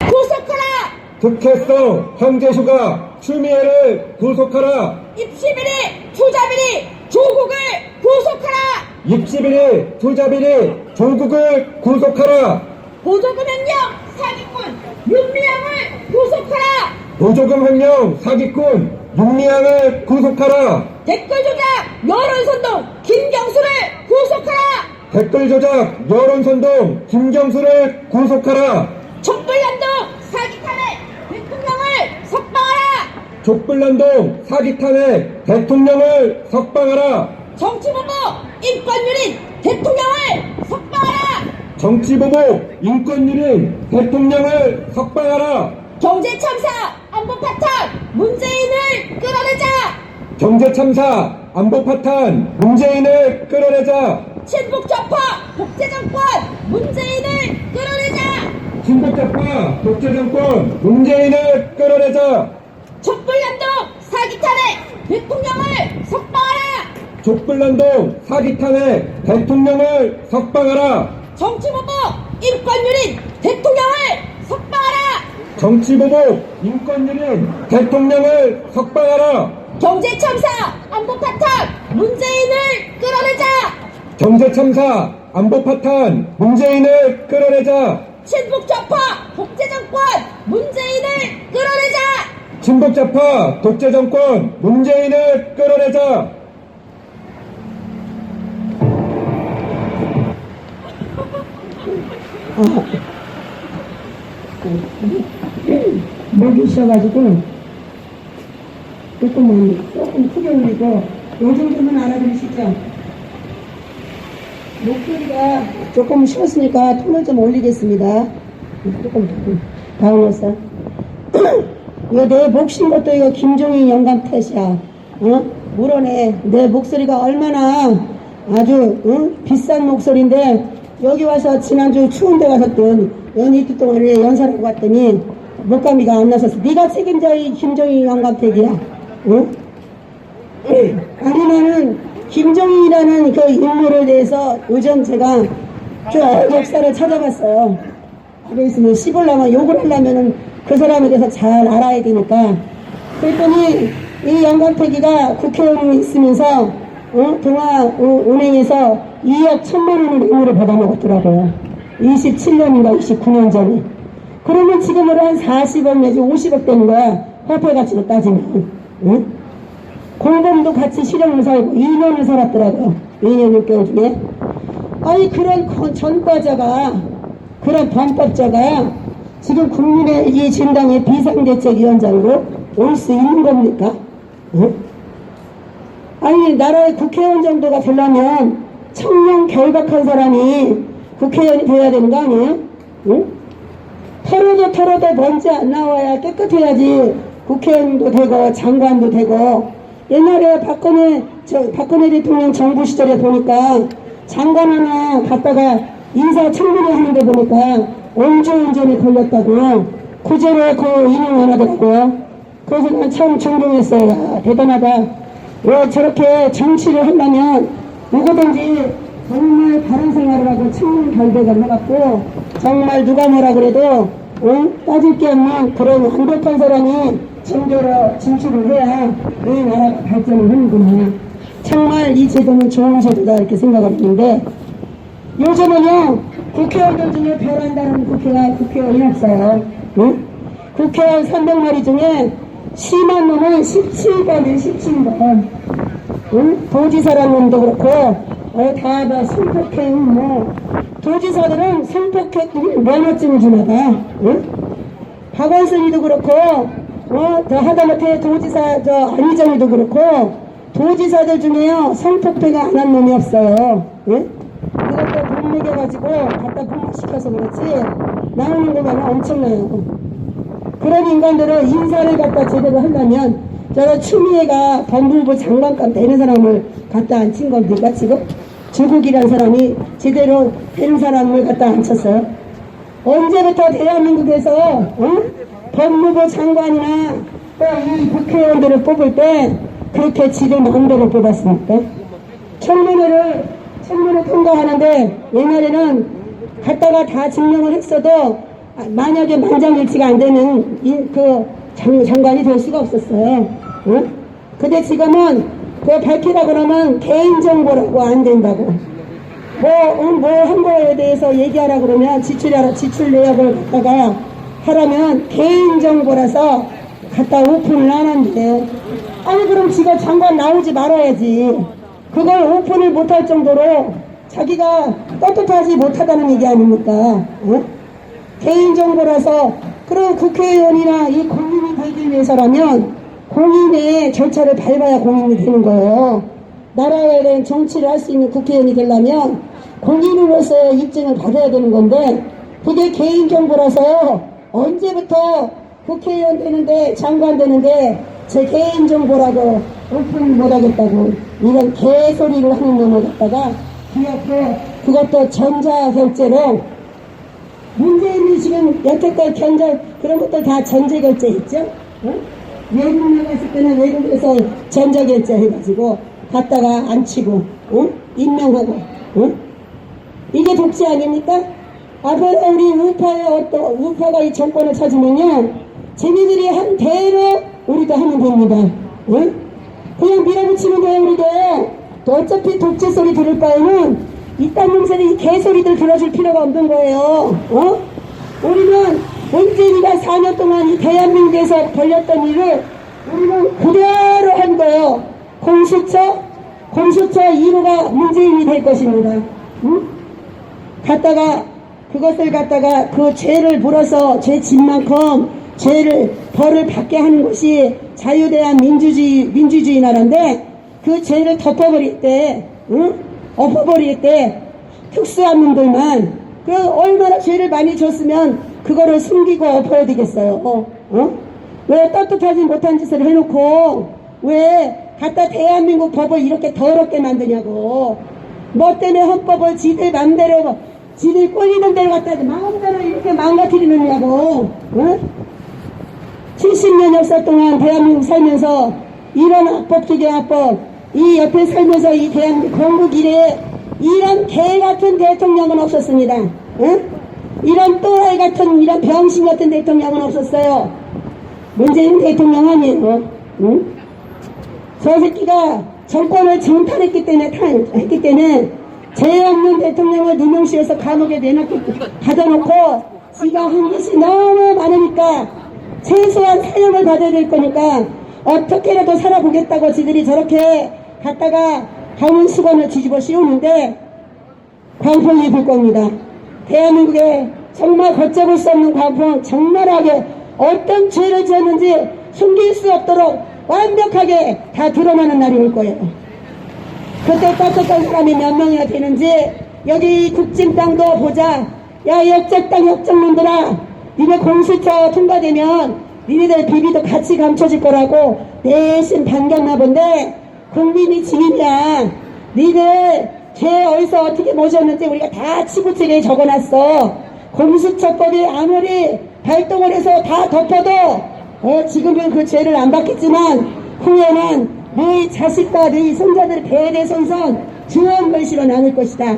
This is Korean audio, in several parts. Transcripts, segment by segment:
구속하라. 특혜성 황제휴가 추미애를 구속하라. 입시비리 투자비리 조국을 구속하라. 입시비리 투자비리 조국을 구속하라. 보조금 횡령 사기꾼 윤미향을 구속하라. 보조금 횡령 사기꾼 윤미향을 구속하라. 댓글 조작 여론선동 김경수를 구속하라. 댓글 조작 여론선동 김경수를 구속하라. 촛불난동 사기 탄핵 대통령을 석방하라. 족불난동 사기 탄핵 대통령을 석방하라. 정치보복 인권유린 대통령을 석방하라. 정치보복 인권유린 대통령을 석방하라. 경제참사 안보 파탄 문재인을 끌어내자. 경제참사 안보 파탄 문재인을 끌어내자. 친북좌파 독재정권 문재인을 끌어내자. 친북좌파 독재정권 문재인을 끌어내자. 촛불난동 사기 탄핵 대통령을 석방하라. 족불난동 사기 탄핵 대통령을 석방하라. 정치보복 인권유린 대통령을 석방하라. 정치보복 인권유린 대통령을 석방하라. 경제참사 안보 파탄 문재인을 끌어내자. 경제참사 안보 파탄 문재인을 끌어내자. 친북좌파 독재정권 문재인을 끌어내자. 친북좌파 독재정권 문재인을 끌어내자. 목이 쉬어가지고 조금 크게 울리고 요 정도는 알아들으시죠? 목소리가 조금 쉬었으니까 톤을 좀 올리겠습니다. 조금 다운해서 이거 내 목신 것도 이거 김종인 영감 탓이야. 물어내. 내 목소리가 얼마나 아주 비싼 목소리인데 여기 와서 지난주 추운 데 가서 또 연이틀 동안에 연설하고 왔더니 목감기가 안 나서서 네가 책임져 이 김종인 영감택이야. 아니면은 김종인이라는 그 인물에 대해서 요즘 제가 쭉 역사를 찾아봤어요. 그래서 뭐 씹으려면 욕을 하려면은 그 사람에 대해서 잘 알아야 되니까. 그랬더니 이 영감택이가 국회의원이 있으면서 동아은행에서 2억 1천만 원을 뇌물을 받아먹었더라고요. 27년인가 29년 전에. 그러면 지금으로 한 40억 내지 50억 되는 거야. 화폐 가치로 따지면. 공범도 같이 실형을 살고 2년을 살았더라고요. 2년 6개월 중에. 아니 그런 전과자가 그런 범법자가 지금 국민의 이 진당의 비상대책위원장으로 올 수 있는 겁니까? 아니 나라의 국회의원 정도가 되려면 청렴 결박한 사람이 국회의원이 돼야 되는 거 아니에요? 털어도 먼지 안 나와야 깨끗해야지 국회의원도 되고 장관도 되고. 옛날에 박근혜 대통령 정부 시절에 보니까 장관 하나 갔다가 인사청문회 하는데 보니까 음주운전에 걸렸다고 구제로 그 인용 안 하더라고요. 그래서 난 참 존경했어요. 야, 대단하다. 왜 저렇게 정치를 하려면 누구든지 정말 바른 생활을 하고 청문 결백을 해갖고 정말 누가 뭐라 그래도 따질 게 없는 그런 완벽한 사람이 진도로 진출을 해야 이 나라가 발전을 하는구나. 정말 이 제도는 좋은 제도다 이렇게 생각을 했는데 요즘은요 국회의원들 중에 별한다는 국회의원이 없어요. 국회의원 300마리 중에 심한 놈은 17번이에요. 17번. 도지사라는 놈도 그렇고 다 성폭행 도지사들은 성폭행 면허증을 주나봐. 박원순이도 그렇고 더 하다못해 도지사 안희정이도 그렇고 도지사들 중에요 성폭행을 안 한 놈이 없어요. 그것도 돈 매겨가지고 갖다 폭력시켜서 그렇지 나오는 것만 엄청나요. 그런 인간들은 인사를 갖다 제대로 하려면 저는 추미애가 법무부 장관감 되는 사람을 갖다 앉힌 겁니까 지금? 조국이라는 사람이 제대로 되는 사람을 갖다 앉혔어요. 언제부터 대한민국에서 법무부 장관이나 또 이 국회의원들을 뽑을 때 그렇게 지들 마음대로 뽑았습니까? 청문회 통과하는데 옛날에는 갔다가 다 증명을 했어도 만약에 만장일치가 안 되는 장관이 될 수가 없었어요. 응? 근데 지금은 그 밝히라 그러면 개인정보라고 안 된다고. 뭐 한 거에 대해서 얘기하라 그러면 지출 내역을 갖다가 하라면 개인정보라서 갖다 오픈을 안 한대. 아니 그럼 지가 장관 나오지 말아야지. 그걸 오픈을 못할 정도로 자기가 떳떳하지 못하다는 얘기 아닙니까? 응? 개인정보라서 그럼 국회의원이나 이 공인이 되기 위해서라면 공인의 절차를 밟아야 공인이 되는 거예요. 나라에 대한 정치를 할 수 있는 국회의원이 되려면 공인으로서 입증을 받아야 되는 건데 그게 개인정보라서 언제부터 국회의원 되는데 장관 되는데 제 개인정보라고 오픈 못하겠다고 이런 개소리를 하는 놈을 갖다가 그것도 전자결제로 문재인이 지금 여태껏 그런 것들 다 전자결제 있죠? 어? 외국 나갔을 때는 외국에서 전자결제 해가지고 갖다가 안 치고 임명하고 이게 독재 아닙니까? 앞으로 우리 우파가 이 정권을 찾으면요 쟤네들이 한 대로 우리도 하면 됩니다. 그냥 밀어붙이면 돼요. 우리도 또 어차피 독재 소리 들을 바에는 이딴 놈들이 개소리들 들어줄 필요가 없는 거예요. 우리는 문재인이가 4년 동안 이 대한민국에서 벌렸던 일을 우리는 그대로 한 거예요. 공수처 2호가 문재인이 될 것입니다. 그것을 갖다가 그 죄를 물어서 죄 진 만큼 벌을 받게 하는 것이 자유대한 민주주의 나라인데 그 죄를 덮어버릴 때, 엎어버릴 때 특수한 놈들만 얼마나 죄를 많이 줬으면 그거를 숨기고 엎어야 되겠어요. 왜 떳떳하지 못한 짓을 해놓고 왜 갖다 대한민국 법을 이렇게 더럽게 만드냐고. 뭐 때문에 헌법을 지들 맘대로 지들 꼴리는 대로 갖다 마음대로 이렇게 망가뜨리느냐고. 70년 역사 동안 대한민국 살면서 이런 악법 중에 악법 이 옆에 살면서 이 대한민국 건국 이래에 이런 개같은 대통령은 없었습니다. 이런 또라이 같은 이런 병신 같은 대통령은 없었어요. 문재인 대통령 아니에요. 저 새끼가 정권을 정탈했기 때문에 죄 없는 대통령을 누명씌워서 감옥에 가둬놓고 지가 한 것이 너무 많으니까 최소한 사형을 받아야 될 거니까 어떻게라도 살아보겠다고 지들이 저렇게 갔다가 강원 수건을 뒤집어 씌우는데 광풍이 불 겁니다. 대한민국에 정말 걷잡을 수 없는 광풍, 적나라하게 어떤 죄를 지었는지 숨길 수 없도록 완벽하게 다 드러나는 날이 올 거예요. 그때 떳떳한 사람이 몇 명이나 되는지 여기 국진 땅도 보자. 야 역적당 역적놈들아, 니네 공수처 통과되면 니네들 비비도 같이 감춰질 거라고 대신 반겼나 본데 국민이 증인이야. 니들 죄 어디서 어떻게 모셨는지 우리가 다 치구책에 적어놨어. 공수처법이 아무리 발동을 해서 다 덮어도 지금은 그 죄를 안 받겠지만 후에는 너희 자식과 너희 손자들 대대손손 주원 걸씨로 남을 것이다.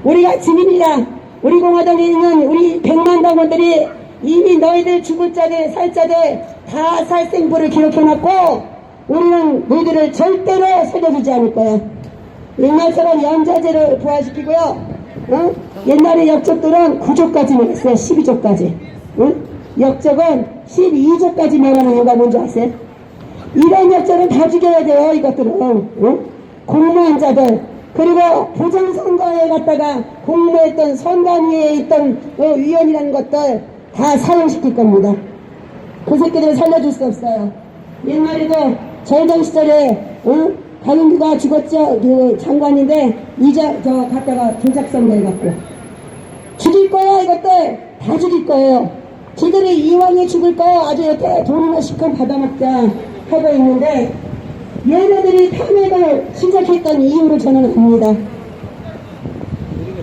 우리가 증인이다. 우리 공화당에 있는 우리 100만 당원들이 이미 너희들 죽을 자들 살 자들 다 살생부를 기록해놨고 우리는 너희들을 절대로 살려주지 않을 거야. 옛날처럼 연좌제를 부활시키고요. 옛날에 역적들은 9조까지 멸했어요. 12조까지. 역적은 12조까지 멸하는 이유가 뭔지 아세요? 이런 역적은 다 죽여야 돼요. 이것들은. 공무원 자들 그리고 부정선거에 갔다가 공모했던 선관위에 있던 위원이라는 것들 다 사형시킬 겁니다. 그 새끼들을 살려줄 수 없어요. 옛날에도 전쟁 시절에 박영규가 죽었죠. 그 장관인데 이제 저 갔다가 조작선거 해갖고 죽일 거야. 이것들 다 죽일 거예요. 지들이 이왕에 죽을 거 아주 여태 돈이나 시컷 받아먹자 하고 있는데 얘네들이 탄핵을 시작했던 이유를 저는 압니다.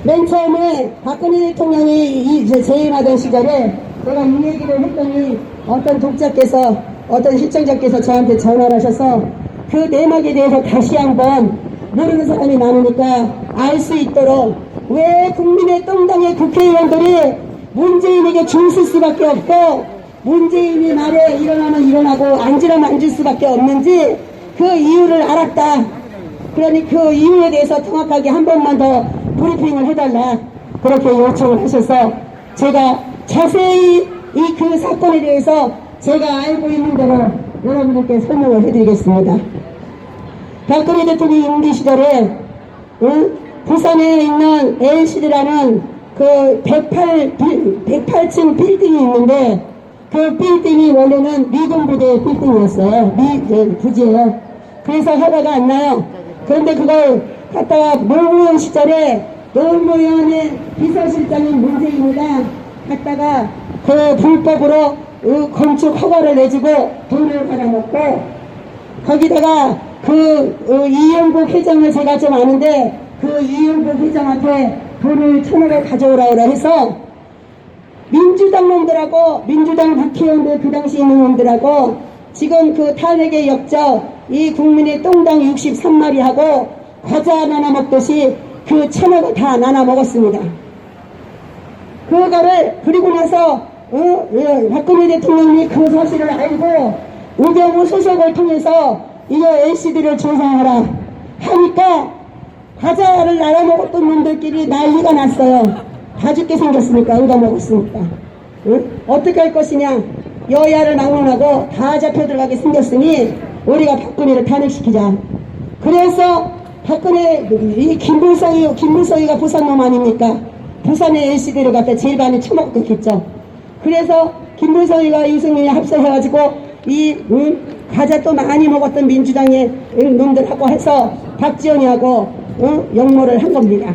맨 처음에 박근혜 대통령이 재임하던 시절에 제가 이 얘기를 했더니 어떤 독자께서 어떤 시청자께서 저한테 전화를 하셔서 그 내막에 대해서 다시 한번 모르는 사람이 많으니까 알 수 있도록 왜 국민의 똥당의 국회의원들이 문재인에게 줄 설 수밖에 없고 문재인이 말에 일어나면 일어나고 앉으라면 앉을 수밖에 없는지 그 이유를 알았다. 그러니 그 이유에 대해서 정확하게 한 번만 더 브리핑을 해달라 그렇게 요청을 하셔서 제가 자세히 이 그 사건에 대해서 제가 알고 있는 대로 여러분들께 설명을 해드리겠습니다. 박근혜 대통령 임기 시절에 부산에 있는 LCD라는 그 108층 빌딩이 있는데 그 빌딩이 원래는 미군 부대 빌딩이었어요. 부지예요. 그래서 허가가 안 나요. 그런데 그걸 갖다가 노무현 시절에 노무현의 비서실장인 문재인이가 갖다가 그 불법으로 건축 허가를 내주고 돈을 받아먹고 거기다가 이영복 회장을 제가 좀 아는데 그 이영복 회장한테 돈을 1,000억을 가져오라고 해서 민주당 놈들하고 민주당 국회의원들 그 당시 있는 놈들하고 지금 그 탄핵의 역적 이 국민의 똥당 63마리하고 과자 나눠 먹듯이 그 1,000억을 다 나눠 먹었습니다. 그거를 그리고 나서 박근혜 대통령이 그 사실을 알고 우병우 소속을 통해서 이거 LCD를 조사하라 하니까 과자를 나눠 먹었던 놈들끼리 난리가 났어요. 다 죽게 생겼으니까 얻어먹었으니까 어떻게 할 것이냐 여야를 막론하고 다 잡혀 들어가게 생겼으니 우리가 박근혜를 탄핵시키자. 그래서 박근혜 이 김무성이가 부산 놈 아닙니까? 부산의 LCD를 갖다 제일 많이 처먹었겠죠. 그래서 김무성이가 유승민이 합세해가지고 이 과자 또 많이 먹었던 민주당의 놈들하고 해서 박지원이하고 역모를 한 겁니다.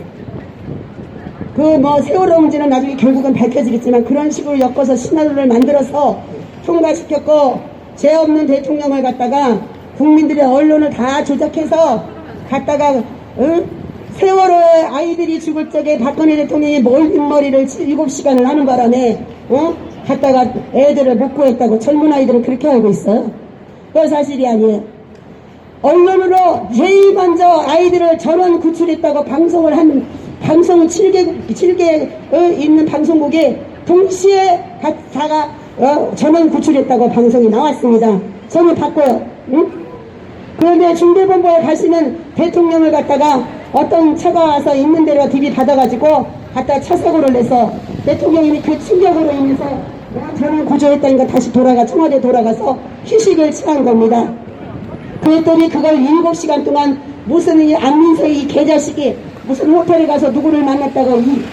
그 뭐 세월호 문제는 나중에 결국은 밝혀지겠지만 그런 식으로 엮어서 시나리오를 만들어서 통과시켰고 죄 없는 대통령을 갖다가 국민들의 언론을 다 조작해서 갖다가 세월호에 아이들이 죽을 적에 박근혜 대통령이 몰뒷머리를 7시간을 하는 바람에 갖다가 애들을 못 구했다고 젊은 아이들은 그렇게 알고 있어요. 그건 사실이 아니에요. 언론으로 제일 먼저 아이들을 전원 구출했다고 방송을 한 방송 7개 있는 방송국에 동시에 다가 전원 구출했다고 방송이 나왔습니다. 저는 봤고요. 그런데 중대본부에 가시는 대통령을 갖다가 어떤 차가 와서 있는 대로 들이받아가지고 갖다 차 사고를 내서 대통령이 그 충격으로 인해서 전원 구조했다니까 다시 청와대 돌아가서 휴식을 취한 겁니다. 그랬더니 그걸 7시간 동안 무슨 이 안민석이 이 개자식이 무슨 호텔에 가서 누구를 만났다고 이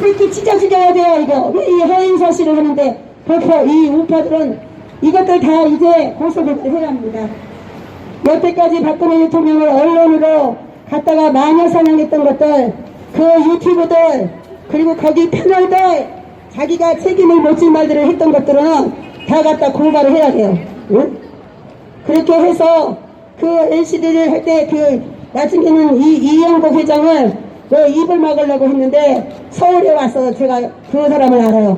새끼 진짜 죽여야 돼요 이거. 왜 이 허위사실을 하는데 이 우파들은 이것들 다 이제 고소를 해야 합니다. 여태까지 박근혜 대통령을 언론으로 갖다가 마녀사냥했던 것들 그 유튜브들 그리고 거기 패널들 자기가 책임을 못 질 말들을 했던 것들은 다 갖다 고발을 해야 돼요. 응? 그렇게 해서 그 LCD를 할 때 나중에는 이영복 회장을 입을 막으려고 했는데 서울에 와서 제가 그 사람을 알아요.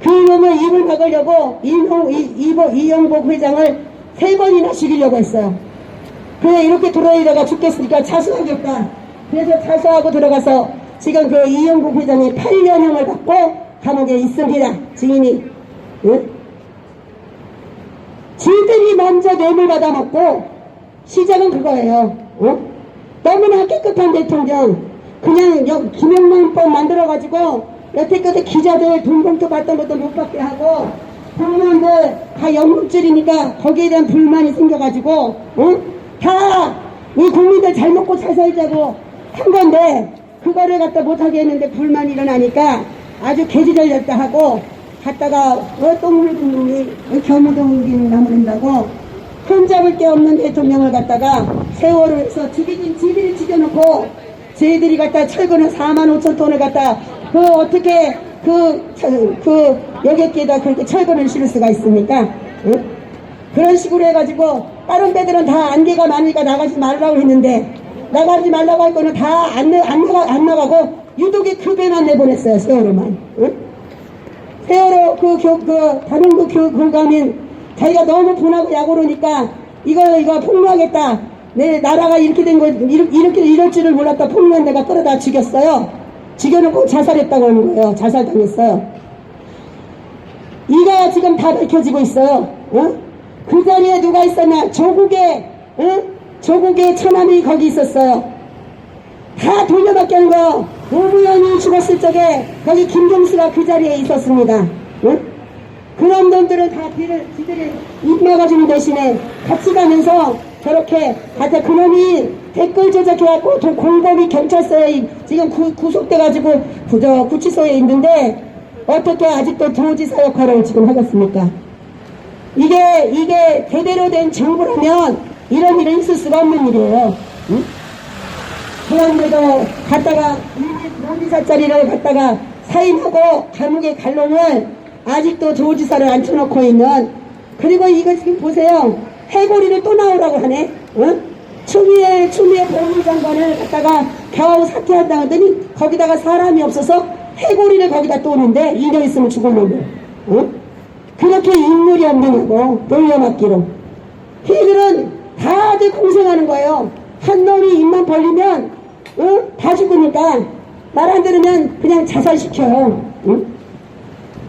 그 놈을 입을 막으려고 이영복 회장을 3번이나 죽이려고 했어요. 그래 이렇게 돌아다니다가 죽겠으니까 자수하겠다. 그래서 자수하고 들어가서 지금 그 이영복 회장이 8년형을 받고 감옥에 있습니다. 증인이. 응? 지들이 먼저 뇌물 받아먹고 시작은 그거예요. 너무나 깨끗한 대통령 그냥 김영란법 만들어가지고 여태까지 기자들 돈봉투 받던 것도 못 받게 하고 공무원들 다 영국줄이니까 거기에 대한 불만이 생겨가지고 다 이 국민들 잘 먹고 잘 살자고 한 건데 그거를 갖다 못하게 했는데 불만이 일어나니까 아주 개지절렸다 하고 갔다가 똥 hul은 놈이 겨무동이기는 나무른다고 흠잡을 게 없는 대통령을 갖다가 세월을 해서 지들이 죽여놓고 쟤들이 갖다 철근을 45,000톤을 갖다 어떻게 여객기에다 그렇게 철근을 실을 수가 있습니까? 응? 그런 식으로 해가지고 다른 배들은 다 안개가 많으니까 나가지 말라고 했는데 나가지 말라고 할 거는 다 안 나가고 유독에 그 배만 내보냈어요. 세월호만. 응? 세월호 다른 교감인 자기가 너무 분하고 약오르니까 이거 폭로하겠다. 내 나라가 이렇게 된 거 이럴 줄을 몰랐다. 폭로한 내가 끌어다 죽였어요. 죽여놓고 자살했다고 하는 거예요. 자살당했어요. 이거 지금 다 밝혀지고 있어요. 어? 그 자리에 누가 있었나? 조국의 처남이 거기 있었어요. 다 돌려받게 거. 노무현이 죽었을 적에 거기 김경수가 그 자리에 있었습니다. 어? 그런 놈들은 다 지들이 입 막아주는 대신에 같이 가면서 저렇게 하여튼 그놈이 댓글 조작해갖고 공범이 경찰서에 지금 구속돼가지고 구치소에 있는데 어떻게 아직도 도지사 역할을 지금 하겠습니까? 이게 제대로 된 정부라면 이런 일은 있을 수가 없는 일이에요. 응? 그런데도 갖다가 도지사 자리를 갖다가 사임하고 감옥에 갈 놈을 아직도 도지사를 앉혀놓고 있는. 그리고 이거 지금 보세요. 해고리를 또 나오라고 하네. 어? 추미애 법무장관을 갖다가 겨우 사퇴한다고 하더니 거기다가 사람이 없어서 해고리를 거기다 또 오는데 2년 있으면 죽을 놈을. 어? 그렇게 인물이 없느냐고 돌려막기로. 이들은 다들 공생하는 거예요. 한 놈이 입만 벌리면 다 죽으니까 말 안 들으면 그냥 자살시켜요. 응?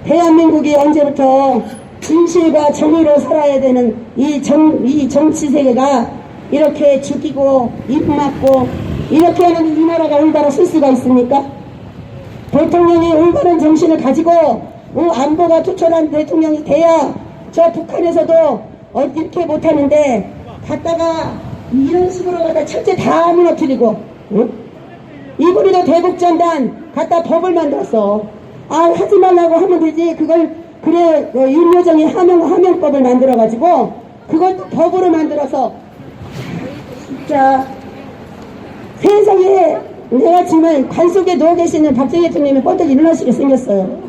대한민국이 언제부터 진실과 정의로 살아야 되는 이 정치 세계가 이렇게 죽이고 입 막고 이렇게 하는 이 나라가 올바로 쓸 수가 있습니까? 대통령이 올바른 정신을 가지고 안보가 투철한 대통령이 돼야 저 북한에서도 이렇게 못하는데 갖다가 이런 식으로 갖다 첫째 다 무너뜨리고 이분이도 대북전단 갖다 법을 만들었어. 하지 말라고 하면 되지. 그래 윤여정이 하명법을 만들어가지고 그것도 법으로 만들어서 진짜 세상에 내가 정말 관 속에 누워 계시는 박정희 대통령이 뻗어 일어나시게 생겼어요.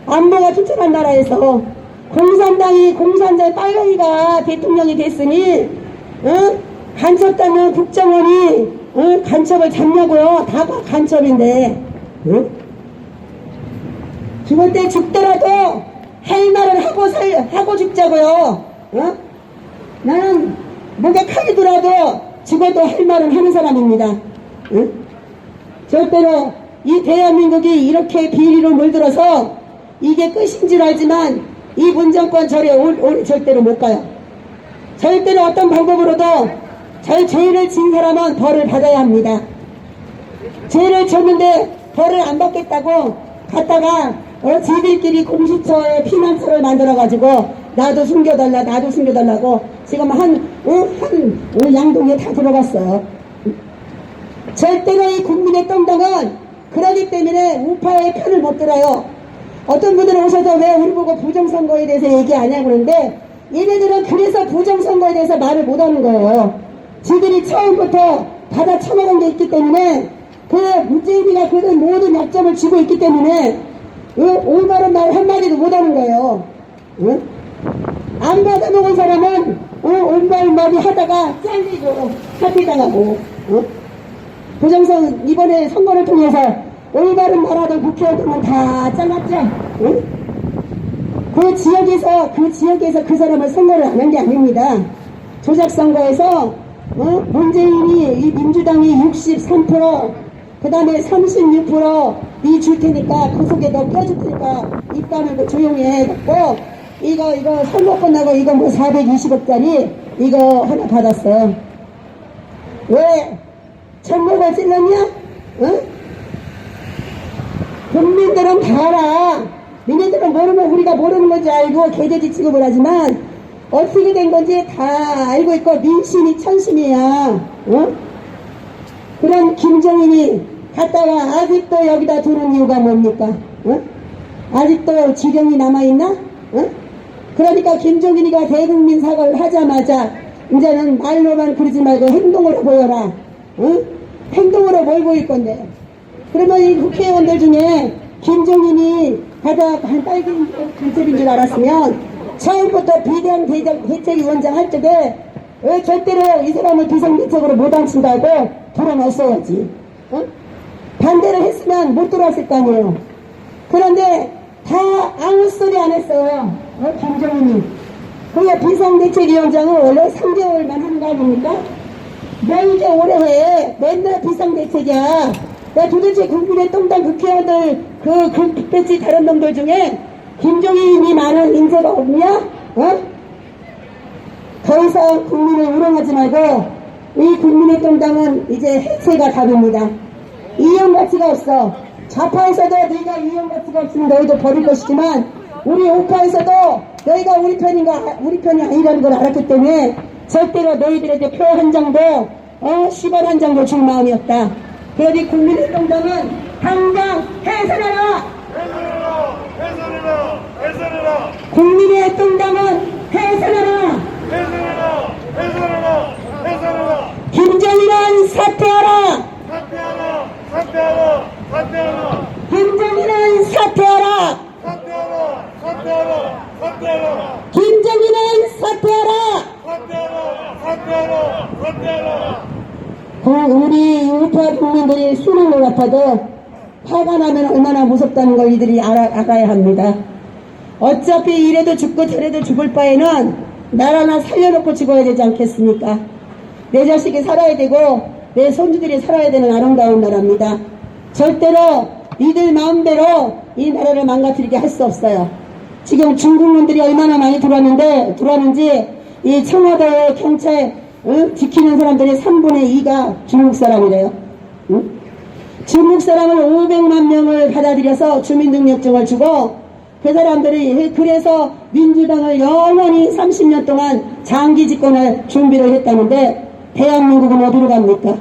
안보가 투철한 나라에서 공산당 빨갱이가 대통령이 됐으니 간첩단은 국정원이 간첩을 잡냐고요. 다 간첩인데 죽을 때 죽더라도 할 말을 하고 죽자고요. 나는 목에 칼이 들어도 죽어도 할 말을 하는 사람입니다. 절대로 이 대한민국이 이렇게 비리로 물들어서 이게 끝인 줄 알지만 이 문정권 절에 오래 절대로 못 가요. 절대로 어떤 방법으로도 죄를 진 사람은 벌을 받아야 합니다. 죄를 졌는데 벌을 안 받겠다고 갔다가 지들끼리 공수처에 피난처를 만들어가지고 나도 숨겨달라고 지금 한 양동에 다 들어갔어요. 절대로 이 국민의 똥당은 그러기 때문에 우파의 편을 못 들어요. 어떤 분들은 오셔서 왜 우리 보고 부정선거에 대해서 얘기 안 하냐고 그러는데 얘네들은 그래서 부정선거에 대해서 말을 못하는 거예요. 지들이 처음부터 받아 처먹은 게 있기 때문에 그 문재인이가 그 모든 약점을 쥐고 있기 때문에 올바른 말 한마디도 못하는 거예요. 안 받아먹은 사람은 올바른 말이 하다가 잘리고 사퇴당하고 부정선 이번에 선거를 통해서 올바른 말하던 국회의원들은 다 잘랐죠. 그 지역에서 그 사람을 선거를 안 한 게 아닙니다. 조작선거에서 문재인이 이 민주당이 63%, 그 다음에 36% 줄 테니까 그 속에 너 껴줄 테니까 입 다물고 조용히 해갖고 이거 선거 끝나고 이거 뭐 420억짜리 이거 하나 받았어. 왜? 천목을 찔렀냐? 국민들은 다 알아. 니네들은 모르면 우리가 모르는 건지 알고 개돼지 취급을 하지만 어떻게 된 건지 다 알고 있고 민심이 천심이야. 그런 김정인이 갔다가 아직도 여기다 두는 이유가 뭡니까? 아직도 지경이 남아있나? 그러니까 김정인이가 대국민 사과를 하자마자 이제는 말로만 그러지 말고 행동으로 보여라. 행동으로 뭘 보일 건데? 그러면 이 국회의원들 중에 김정인이 가장 빨갱이 간첩인 줄 알았으면 처음부터 비대한 대책위원장 할 적에 왜 절대로 이 사람을 비상대책으로 못 앉힌다고 돌아놨어야지. 반대를 했으면 못 들어왔을 거 아니에요. 그런데 다 아무 소리 안 했어요. 김정인이. 그게 비상대책위원장은 원래 3개월만 하는 거 아닙니까? 왜 이제 오래 해? 맨날 비상대책이야. 야, 도대체 국민의 똥당 국회의원들 그 배지 다른 놈들 중에 김종인이 많은 인재가 없냐? 더 이상 국민을 우롱하지 말고 이 국민의 정당은 이제 해체가 답입니다. 이용 가치가 없어. 좌파에서도 너희가 이용 가치가 없으면 너희도 버릴 것이지만 우리 우파에서도 너희가 우리 편이 아니라는 걸 알았기 때문에 절대로 너희들에게 표 한 장도 10원 한 장도 줄 마음이 없다. 그러니 국민의 정당은 당장 해산하라! 해산해라! 해산해라! 국민의 정당은 해산하라! 해산해라! 해산해라! 해산해라! 김정일은 사퇴하라! 사퇴하라! 사퇴하라! 사퇴하라! 김정일은 사퇴하라! 사퇴하라! 사퇴하라! 사퇴하라! 김정일은 사퇴하라! 사퇴하라! 사퇴하라! 사퇴하라! 우리 우파 국민들이 수는 것 같아도 화가 나면 얼마나 무섭다는 걸 이들이 알아야 합니다. 어차피 이래도 죽고 저래도 죽을 바에는 나라나 살려놓고 죽어야 되지 않겠습니까? 내 자식이 살아야 되고 내 손주들이 살아야 되는 아름다운 나라입니다. 절대로 이들 마음대로 이 나라를 망가뜨리게 할 수 없어요. 지금 중국놈들이 얼마나 많이 들어왔는지 이 청와대 경찰 지키는 사람들이 3분의 2가 중국 사람이래요. 중국 사람을 500만 명을 받아들여서 주민등록증을 주고 그 사람들이 그래서 민주당을 영원히 30년 동안 장기 집권할 준비를 했다는데 대한민국은 어디로 갑니까?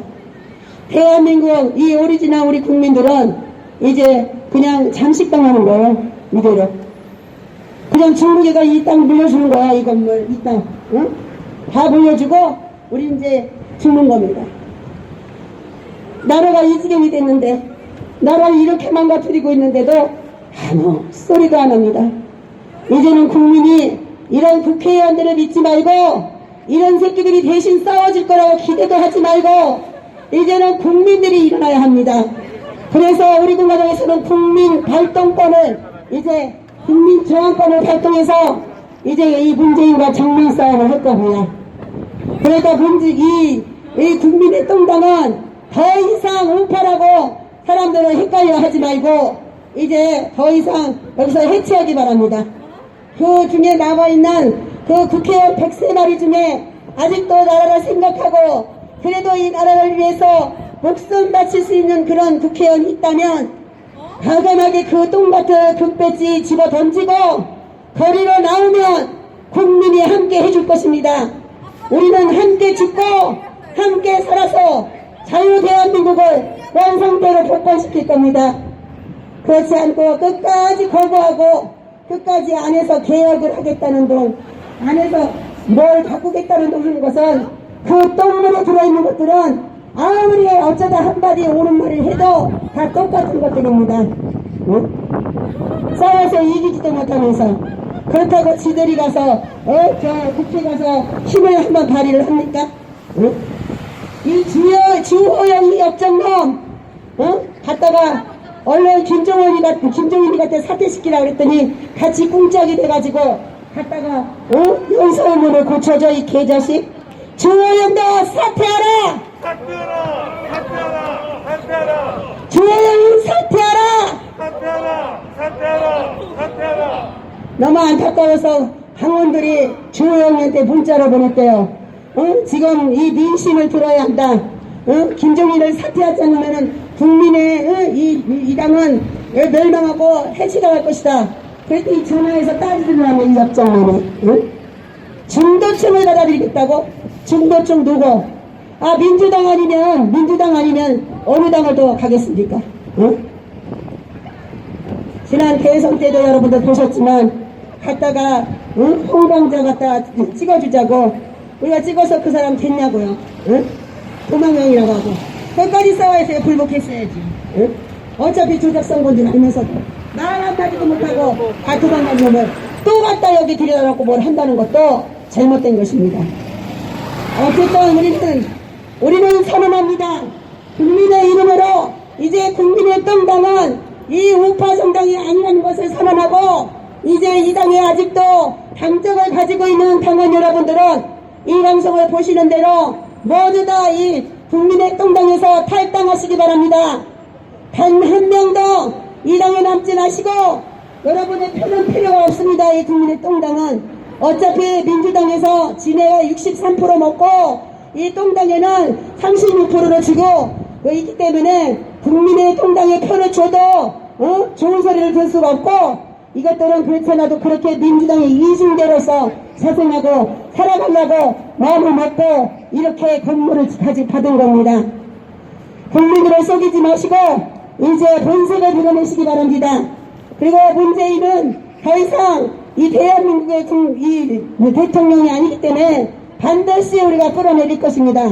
대한민국 이 오리지널 우리 국민들은 이제 그냥 잠식당하는 거예요. 이대로 그냥 중국에가 이 땅 물려주는 거야. 이 건물 이 땅 다 물려주고 우리 이제 죽는 겁니다. 나라가 이 지경이 됐는데 나라를 이렇게 망가뜨리고 있는데도 아무 소리도 안 합니다. 이제는 국민이 이런 국회의원들을 믿지 말고 이런 새끼들이 대신 싸워줄 거라고 기대도 하지 말고 이제는 국민들이 일어나야 합니다. 그래서 우리 공화당에서는 국민 발동권을 이제 국민 저항권을 발동해서 이제 이 문재인과 정면 싸움을 할 겁니다. 그러니까 이 국민의 정당은 더 이상 우파라고 사람들은 헷갈려 하지 말고 이제 더 이상 여기서 해체하기 바랍니다. 그 중에 남아있는 그 국회의원 100세마리 중에 아직도 나라를 생각하고 그래도 이 나라를 위해서 목숨 바칠 수 있는 그런 국회의원이 있다면 과감하게 그 똥같은 금배지 집어 던지고 거리로 나오면 국민이 함께 해줄 것입니다. 우리는 함께 죽고 함께 살아서 자유 대한민국을 원상태로 복권시킬 겁니다. 그렇지 않고 끝까지 거부하고 끝까지 안에서 개혁을 하겠다는 동 안에서 뭘 바꾸겠다는 동 하는 것은 그 똥물에 들어있는 것들은 아무리 어쩌다 한마디 옳은 말을 해도 다 똑같은 것들입니다. 싸워서 이기지도 못하면서 그렇다고 지들이 가서 저 국회 가서 힘을 한번 발휘를 합니까? 이 주호영 역정놈 갔다가 얼른 김종인이 갖다 사퇴시키라고 그랬더니 같이 꿍짝이 돼가지고 갔다가 연설문을 고쳐줘 이 개자식. 주호영도 사퇴하라. 사퇴하라! 사퇴하라! 사퇴하라! 주호영이 사퇴하라. 사퇴하라! 사퇴하라! 사퇴하라! 너무 안타까워서 당원들이 주호영한테 문자로 보냈대요. 지금 이 민심을 들어야 한다. 김종인을 사퇴하지 않으면 국민의 이 당은 멸망하고 해치당할 것이다. 그랬더니 전화해서 따지더라면 이 역정놈이 중도층을 받아들이겠다고? 중도층 누구? 민주당 아니면 어느 당을 더 가겠습니까? 지난 대선 때도 여러분들 보셨지만 갔다가 홍광자 갖다 찍어주자고 우리가 찍어서 그 사람 됐냐고요. 도망명이라고 하고 끝까지 싸워야지. 불복했어야지. 어차피 조작선거인지 알면서도 말 한마디도 못하고 다 도망간 놈을 또 갖다 여기 들여다놓고 뭘 한다는 것도 잘못된 것입니다. 어쨌든 우리는 선언합니다. 국민의 이름으로 이제 국민의 정당은 이 우파 정당이 아니라는 것을 선언하고 이제 이 당에 아직도 당적을 가지고 있는 당원 여러분들은 이 방송을 보시는 대로 모두 다 이 국민의 정당에서 탈당하시기 바랍니다. 단 한 명도 이 당에 남지 마시고 여러분의 표는 필요가 없습니다. 이 국민의 똥당은 어차피 민주당에서 지네가 63% 먹고 이 똥당에는 36%를 주고 있기 때문에 국민의 똥당에 표를 줘도 좋은 소리를 들을 수가 없고 이것들은 그렇잖아도 그렇게 민주당의 이중대로서 사생하고 살아가려고 마음을 먹고 이렇게 건물을 받은 겁니다. 국민들을 속이지 마시고 이제 본색을 드러내시기 바랍니다. 그리고 문재인은 더 이상 이 대한민국의 이 대통령이 아니기 때문에 반드시 우리가 끌어내릴 것입니다.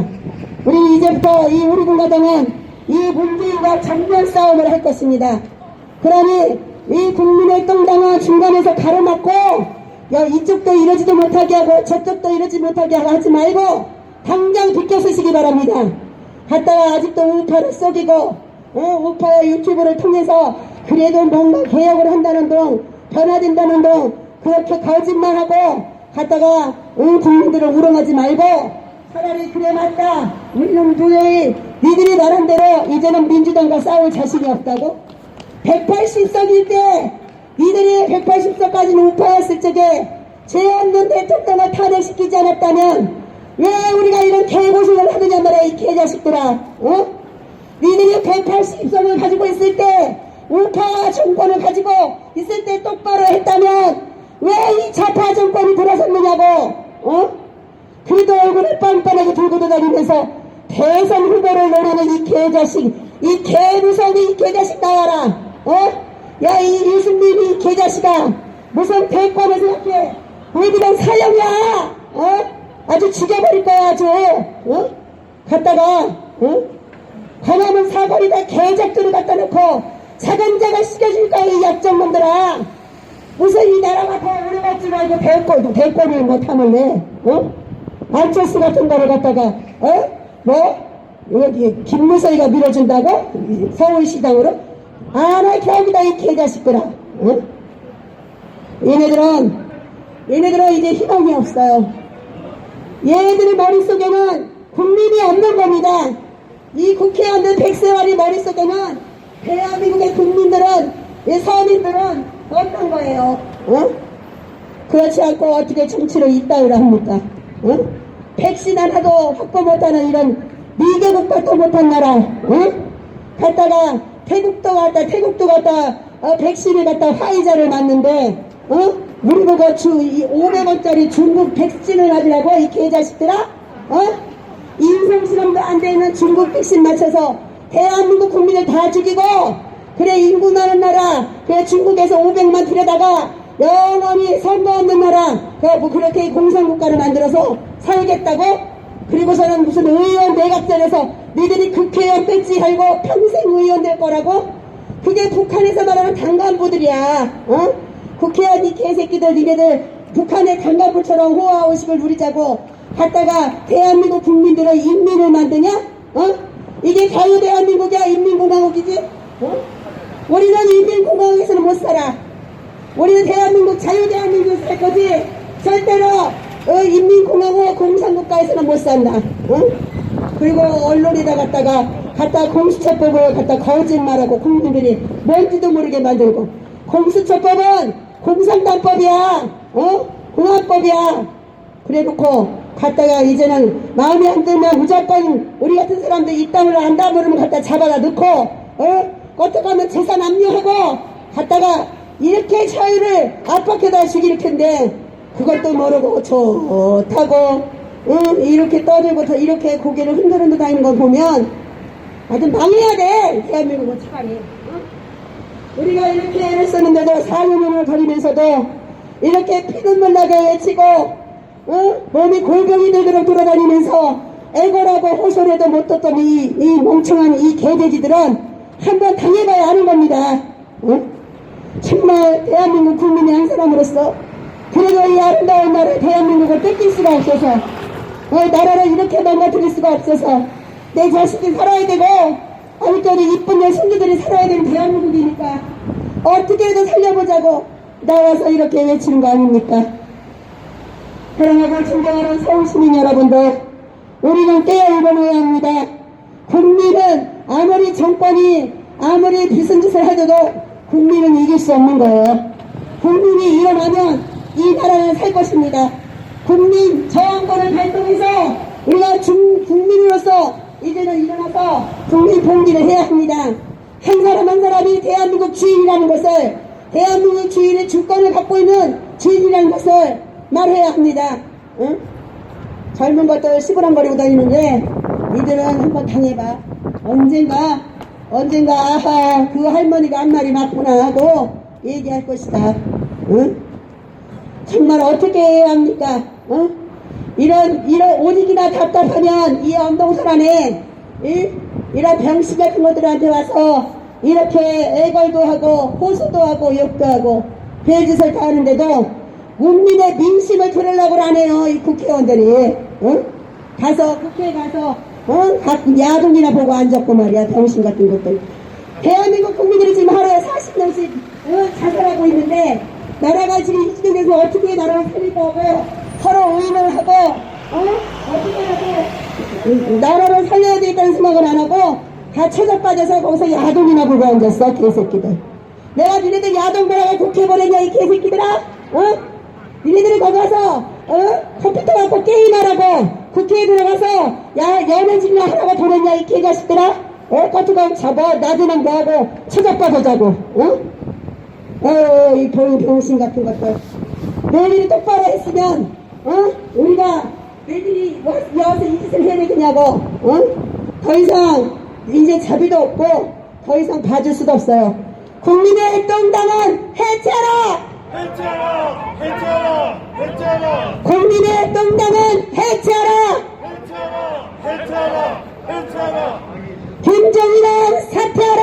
우리는 이제부터 이 우리 공화당은 이 문재인과 정면 싸움을 할 것입니다. 그러니 이 국민의 똥당은 중간에서 가로막고 이쪽도 이러지도 못하게 하고 저쪽도 이러지 못하게 하지 말고 당장 비켜서시기 바랍니다. 갔다가 아직도 우파를 속이고 우파의 유튜브를 통해서 그래도 뭔가 개혁을 한다는 둥 변화된다는 둥 그렇게 거짓말하고 갔다가 국민들을 우롱하지 말고 차라리 그래 맞다 우리는 도저히 니들이 말한 대로 이제는 민주당과 싸울 자신이 없다고 180석일 때 니들이 180석까지는 우파였을 적에 죄 없는 대통령을 탄핵시키지 않았다면 왜 우리가 이런 개고생을 하느냐 말이야 이 개자식들아. 니들이 180석을 가지고 있을 때 우파 정권을 가지고 있을 때 똑바로 했다면 왜 이 좌파 정권이 들어섰느냐고. 그래도 얼굴을 뻔뻔하게 들고 다니면서 대선 후보를 노리는 이 개자식 이 개무성이 이 개자식 나와라. 야 이 유승민 이 개자식아 무슨 대권을 생각해. 너희들은 사형이야. 아주 죽여버릴 거야 아주. 갔다가 관하면 사거리다 개작들을 갖다 놓고 사간자가 시켜줄 거야 이 약정놈들아. 무슨 이 나라가 더 오래갈 줄 알고 대권을 못하면 왜 안철수 같은 거를 갖다가 여기 김무성이가 밀어준다고 서울시장으로 아나 겨우다 이 개자식들아. 얘네들은 이제 희망이 없어요. 얘네들 머릿속에는 국민이 없는 겁니다. 이 국회의원들 백세와리 머릿속에는 대한민국의 국민들은 서민들은 어떤 거예요? 그렇지 않고 어떻게 정치를 이따위로 합니까? 백신 하나도 확보 못하는 이런 미개국밖에 못한 나라. 갔다가 태국도 갔다 백신을 갖다 화이자를 맞는데 우리 보고 500원짜리 중국 백신을 맞으라고 이 개자식들아. 인성실험도 안 되는 중국 백신 맞춰서 대한민국 국민을 다 죽이고 그래 인구 많은 나라 그래 중국에서 500만 들여다가 영원히 선거 없는 나라 그렇게 공산국가를 만들어서 살겠다고. 그리고서는 무슨 의원 내각전에서 니들이 국회의원 배지 할고 평생 의원 될 거라고. 그게 북한에서 말하는 당간부들이야. 국회의원 이 개새끼들 니네들 북한의 당간부처럼 호화호식을 누리자고 갔다가 대한민국 국민들의 인민을 만드냐? 이게 자유대한민국이야 인민공화국이지? 우리는 인민공화국에서는 못 살아. 우리는 대한민국 자유대한민국에서 살 거지 절대로 인민공화국 공산국가에서는 못 산다. 그리고 언론에다 갖다가 공수처법을 갖다 거짓말하고 국민들이 뭔지도 모르게 만들고 공수처법은 공산당법이야. 공화법이야. 그래놓고 갖다가 이제는 마음에 안 들면 무조건 우리 같은 사람들 이 땅을 안다 그러면 갖다 잡아다 넣고 어떻게 하면 재산 압류하고 갖다가 이렇게 자유를 압박해다 죽일 텐데 그것도 모르고 좋다고 이렇게 떠들고 이렇게 고개를 흔들흔들 다니는 거 보면 아주 망해야 돼 대한민국은 차라리. 우리가 이렇게 애를 썼는데도 4년을 거리면서도 이렇게 피눈물 나게 외치고 몸이 골병이 들도록 돌아다니면서 애고라고 호소해도 못 듣던 이 멍청한 이 개돼지들은 한번 당해봐야 하는 겁니다. 정말 대한민국 국민의 한 사람으로서 그래도 이 아름다운 나라 대한민국을 뺏길 수가 없어서 나라를 이렇게 망가뜨릴 수가 없어서 내 자식이 살아야 되고 아무튼 이쁜 내 손주들이 살아야 되는 대한민국이니까 어떻게든 살려보자고 나와서 이렇게 외치는 거 아닙니까? 사랑하고 존경하는 서울시민 여러분들, 우리는 깨어일어나야 합니다. 국민은 아무리 정권이 아무리 비슷한 짓을 해도 국민은 이길 수 없는 거예요. 국민이 일어나면 이 나라는 살 것입니다. 국민 저항권을 발동해서 우리가 국민으로서 이제는 일어나서 국민 봉기를 해야 합니다. 한 사람 한 사람이 대한민국 주인이라는 것을, 대한민국 주인의 주권을 갖고 있는 주인이라는 것을 말해야 합니다. 응? 젊은 것들 시부랑거리고 다니는데 니들은 한번 당해봐. 언젠가 아하 그 할머니가 한 말이 맞구나 하고 얘기할 것이다. 응? 정말 어떻게 해야 합니까? 응? 이런 오직이나 답답하면 이 엄동설 안에 이런 병신 같은 것들한테 와서 이렇게 애걸도 하고 호소도 하고 욕도 하고 별짓을 다 하는데도 국민의 민심을 들으려고 하네요. 이 국회의원들이. 응? 가서 국회에 가서 야동이나 보고 앉았고 말이야. 병신 같은 것들. 대한민국 국민들이 지금 하루에 40명씩 자살하고 있는데 나라가 지금 이 지경에서 어떻게 나라를 살릴까 하고 서로 의논을 하고 어떻게 하고 나라를 살려야 되겠다는 생각을 안 하고 다 처져빠져서 거기서 야동이나 보고 앉았어. 개새끼들. 내가 니네들 야동 보라고 국회 보냈냐 이 개새끼들아? 니네들이 거기 가서 컴퓨터 갖고 게임하라고 국회에 들어가서 연애질이나 하라고 보냈냐 이 개자식들아? 꼬투강 잡아 나대는 거하고 처져빠져 자고 이 병신 같은 것들. 너희들이 똑바로 했으면 우리가 너희들이 여기서 이 짓을 해야 되겠냐고. 더 이상 이제 자비도 없고 더 이상 봐줄 수도 없어요. 국민의 똥당은 해체하라! 해체하라! 해체하라! 해체하라! 국민의 똥당은 해체하라! 해체하라! 해체하라! 해체하라! 김정인은 사퇴하라!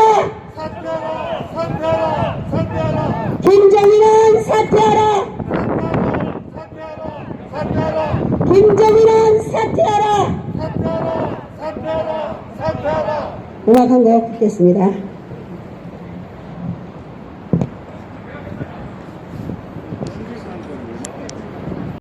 사퇴하라! 사퇴하라! 사퇴하라! 김정인은 사퇴하라! 사퇴하라! 사퇴하라! 김정인은 사퇴하라! 사퇴하라! 사퇴하라! 사퇴하라! 음악 한 곡 듣겠습니다.